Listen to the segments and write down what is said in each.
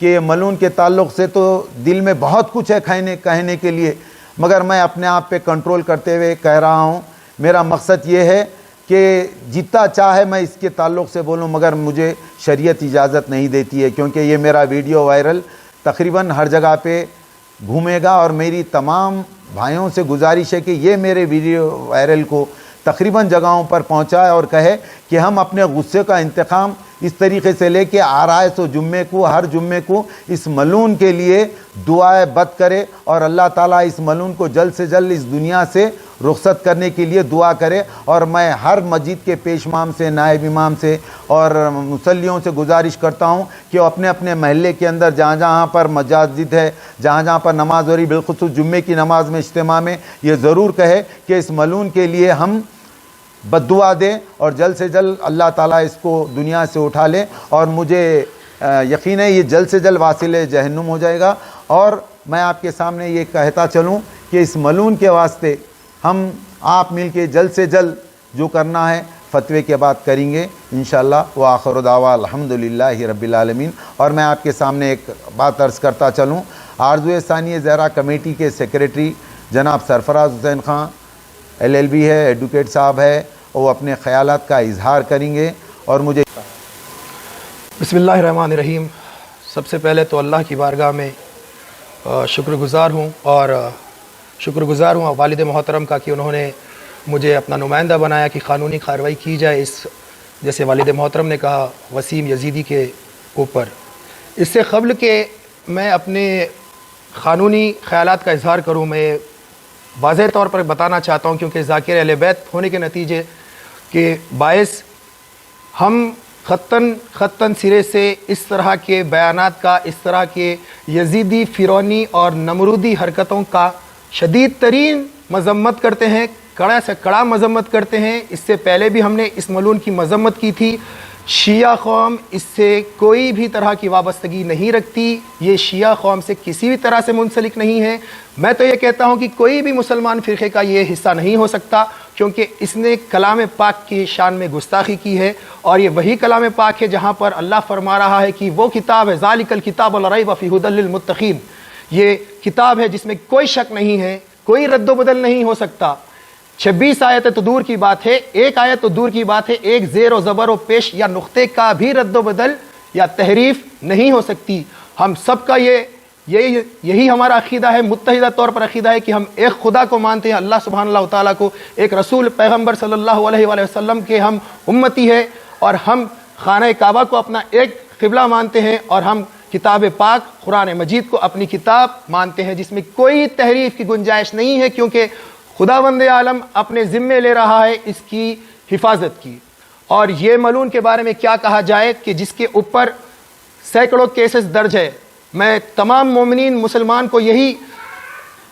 کہ ملون کے تعلق سے تو دل میں بہت کچھ ہے کہنے کے لیے، مگر میں اپنے آپ پہ کنٹرول کرتے ہوئے کہہ رہا ہوں۔ میرا مقصد یہ ہے کہ جتنا چاہے میں اس کے تعلق سے بولوں، مگر مجھے شریعت اجازت نہیں دیتی ہے، کیونکہ یہ میرا ویڈیو وائرل تقریباً ہر جگہ پہ گھومے گا، اور میری تمام بھائیوں سے گزارش ہے کہ یہ میرے ویڈیو وائرل کو تقریباً جگہوں پر پہنچائے اور کہے کہ ہم اپنے غصے کا انتقام اس طریقے سے لے کے آ رہا ہے، تو جمعے کو ہر جمعے کو اس ملون کے لیے دعائے بد کرے، اور اللہ تعالیٰ اس ملون کو جلد سے جلد اس دنیا سے رخصت کرنے کے لیے دعا کرے۔ اور میں ہر مسجد کے پیش امام سے، نائب امام سے اور مصلیوں سے گزارش کرتا ہوں کہ وہ اپنے اپنے محلے کے اندر جہاں جہاں پر مساجد ہے، جہاں جہاں پر نماز ہو رہی، بالخصوص جمعے کی نماز میں اجتماع میں یہ ضرور کہے کہ اس ملون کے لیے ہم بد دعا دیں، اور جلد سے جلد اللہ تعالیٰ اس کو دنیا سے اٹھا لے۔ اور مجھے یقین ہے یہ جلد سے جلد واصل جہنم ہو جائے گا۔ اور میں آپ کے سامنے یہ کہتا چلوں کہ اس ملون کے واسطے ہم آپ مل کے جلد سے جلد جو کرنا ہے فتوے کے بعد کریں گے انشاءاللہ۔ وآخر دعوانا الحمدللہ رب العالمین۔ اور میں آپ کے سامنے ایک بات عرض کرتا چلوں، آرزوئے ثانیہ زہرا کمیٹی کے سیکریٹری جناب سرفراز حسین خان LLB ہے، ایڈوکیٹ صاحب ہے، وہ اپنے خیالات کا اظہار کریں گے۔ اور مجھے بسم اللہ الرحمن الرحیم۔ سب سے پہلے تو اللہ کی بارگاہ میں شکر گزار ہوں والد محترم کا کہ انہوں نے مجھے اپنا نمائندہ بنایا کہ قانونی کارروائی کی جائے اس، جیسے والد محترم نے کہا، وسیم یزیدی کے اوپر۔ اس سے قبل کہ میں اپنے قانونی خیالات کا اظہار کروں، میں واضح طور پر بتانا چاہتا ہوں، کیونکہ ذاکر اہل بیت ہونے کے نتیجے کے باعث ہم خطاً سرے سے اس طرح کے بیانات کا، اس طرح کے یزیدی، فرعونی اور نمرودی حرکتوں کا شدید ترین مذمت کرتے ہیں، کڑا سے کڑا مذمت کرتے ہیں۔ اس سے پہلے بھی ہم نے اس ملون کی مذمت کی تھی۔ شیعہ قوم اس سے کوئی بھی طرح کی وابستگی نہیں رکھتی، یہ شیعہ قوم سے کسی بھی طرح سے منسلک نہیں ہے۔ میں تو یہ کہتا ہوں کہ کوئی بھی مسلمان فرقے کا یہ حصہ نہیں ہو سکتا، کیونکہ اس نے کلام پاک کی شان میں گستاخی کی ہے، اور یہ وہی کلام پاک ہے جہاں پر اللہ فرما رہا ہے کہ وہ کتاب ہے، ذالک الکتاب لا ریب فیہ ھدی للمتقین، یہ کتاب ہے جس میں کوئی شک نہیں ہے، کوئی رد و بدل نہیں ہو سکتا۔ 26 آیتیں تو دور کی بات ہے، ایک آیت تو دور کی بات ہے، ایک زیر و زبر و پیش یا نقطے کا بھی رد و بدل یا تحریف نہیں ہو سکتی۔ ہم سب کا یہی ہمارا عقیدہ ہے، متحدہ طور پر عقیدہ ہے کہ ہم ایک خدا کو مانتے ہیں، اللہ سبحانہ اللہ تعالیٰ کو، ایک رسول پیغمبر صلی اللہ علیہ وآلہ وسلم کے ہم امتی ہے، اور ہم خانہ کعبہ کو اپنا ایک قبلہ مانتے ہیں، اور ہم کتاب پاک قرآن مجید کو اپنی کتاب مانتے ہیں، جس میں کوئی تحریف کی گنجائش نہیں ہے، کیونکہ خداوند عالم اپنے ذمے لے رہا ہے اس کی حفاظت کی۔ اور یہ ملون کے بارے میں کیا کہا جائے کہ جس کے اوپر سینکڑوں کیسز درج ہے۔ میں تمام مومنین مسلمان کو یہی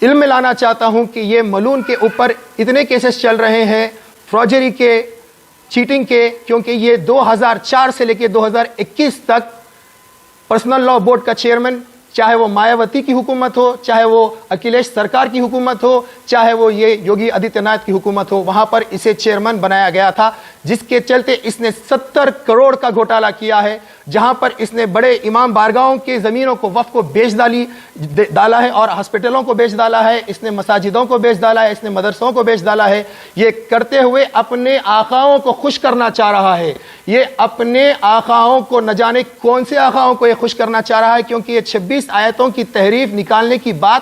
علم میں لانا چاہتا ہوں کہ یہ ملون کے اوپر اتنے کیسز چل رہے ہیں فراجری کے، چیٹنگ کے، کیونکہ یہ 2004 سے لے کے 2021 تک پرسنل لاء بورڈ کا چیئرمین، چاہے وہ مایاوتی کی حکومت ہو، چاہے وہ اکھلیش سرکار کی حکومت ہو، چاہے وہ یہ یوگی آدتیہ ناتھ کی حکومت ہو، وہاں پر اسے چیئرمین بنایا گیا تھا، جس کے چلتے اس نے 70 کروڑ کا گھوٹالہ کیا ہے، جہاں پر اس نے بڑے امام بارگاہوں کی زمینوں کو وقف کو بیچ ڈالا ہے، اور ہاسپٹلوں کو بیچ ڈالا ہے، اس نے مساجدوں کو بیچ ڈالا ہے، اس نے مدرسوں کو بیچ ڈالا ہے۔ یہ کرتے ہوئے اپنے آقاؤں کو خوش کرنا چاہ رہا ہے، یہ اپنے آقاؤں کو نہ جانے کون سے آقاؤں کو یہ خوش کرنا چاہ رہا ہے، کیونکہ یہ 26 آیتوں کی تحریف نکالنے کی بات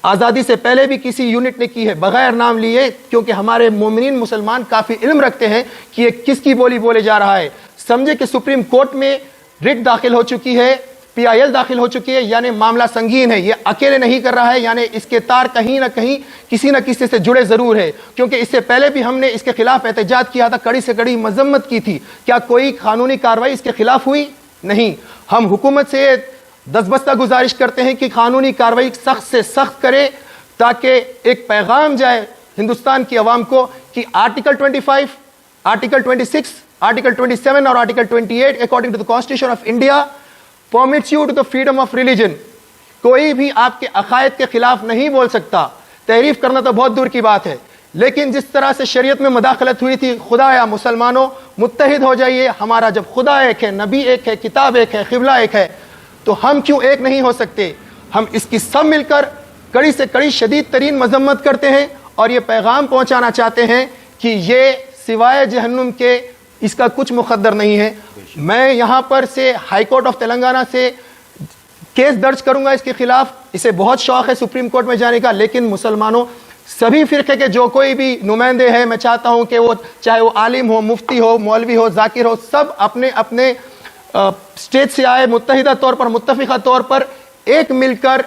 آزادی سے پہلے بھی کسی یونٹ نے کی ہے بغیر نام لیے، کیونکہ ہمارے مومنین مسلمان کافی علم رکھتے ہیں کہ یہ کس کی بولی بولے جا رہا ہے۔ سمجھے کہ سپریم کورٹ میں ریٹ داخل ہو چکی ہے، PIL داخل ہو چکی ہے، یعنی معاملہ سنگین ہے، یہ اکیلے نہیں کر رہا ہے، یعنی اس کے تار کہیں نہ کہیں کسی نہ کسی سے جڑے ضرور ہے، کیونکہ اس سے پہلے بھی ہم نے اس کے خلاف احتجاج کیا تھا، کڑی سے کڑی مذمت کی تھی۔ کیا کوئی قانونی کارروائی اس کے خلاف ہوئی؟ نہیں۔ ہم حکومت سے دستبستہ گزارش کرتے ہیں کہ قانونی کارروائی سخت سے سخت کرے، تاکہ ایک پیغام جائے ہندوستان کی عوام کو کہ آرٹیکل 25، آرٹیکل 26، آرٹیکل 27 اور article 28 according to the Constitution of India permits you to the freedom of religion۔ کوئی بھی آپ کے عقائد کے خلاف نہیں بول سکتا، تحریف کرنا تو بہت دور کی بات ہے، لیکن جس طرح سے شریعت میں مداخلت ہوئی تھی، خدا یا مسلمانوں متحد ہو جائیے، ہمارا جب خدا ایک ہے، نبی ایک ہے، کتاب ایک ہے، قبلہ ایک ہے، تو ہم کیوں ایک نہیں ہو سکتے؟ ہم اس کی سب مل کر کڑی سے کڑی شدید ترین مذمت کرتے ہیں اور یہ پیغام پہنچانا چاہتے ہیں کہ یہ سوائے جہنم کے اس کا کچھ مقدر نہیں ہے۔ میں یہاں پر سے ہائی کورٹ آف تلنگانہ سے کیس درج کروں گا اس کے خلاف، اسے بہت شوق ہے سپریم کورٹ میں جانے کا، لیکن مسلمانوں سبھی فرقے کے جو کوئی بھی نمائندے ہیں، میں چاہتا ہوں کہ وہ چاہے وہ عالم ہو، مفتی ہو، مولوی ہو، ذاکر ہو، سب اپنے اپنے اسٹیٹ سے آئے متحدہ طور پر، متفقہ طور پر ایک مل کر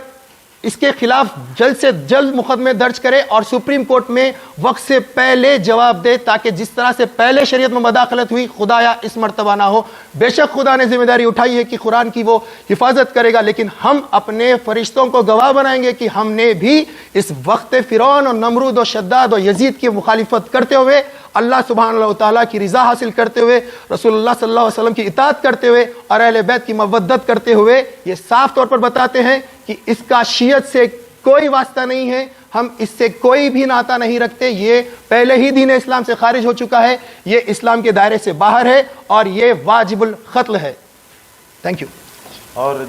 اس کے خلاف جلد سے جلد مقدمے درج کرے اور سپریم کورٹ میں وقت سے پہلے جواب دے، تاکہ جس طرح سے پہلے شریعت میں مداخلت ہوئی خدایا اس مرتبہ نہ ہو۔ بے شک خدا نے ذمہ داری اٹھائی ہے کہ قرآن کی وہ حفاظت کرے گا، لیکن ہم اپنے فرشتوں کو گواہ بنائیں گے کہ ہم نے بھی اس وقت فرعون اور نمرود و شداد و یزید کی مخالفت کرتے ہوئے، اللہ سبحانہ و تعالیٰ کی رضا حاصل کرتے ہوئے، رسول اللہ صلی اللہ علیہ وسلم کی اطاعت کرتے ہوئے اور اہل بیت کی مودت کرتے ہوئے یہ صاف طور پر بتاتے ہیں کہ اس کا شیعت سے کوئی واسطہ نہیں ہے، ہم اس سے کوئی بھی ناطہ نہیں رکھتے، یہ پہلے ہی دین اسلام سے خارج ہو چکا ہے، یہ اسلام کے دائرے سے باہر ہے اور یہ واجب القتل ہے۔ Thank you. اور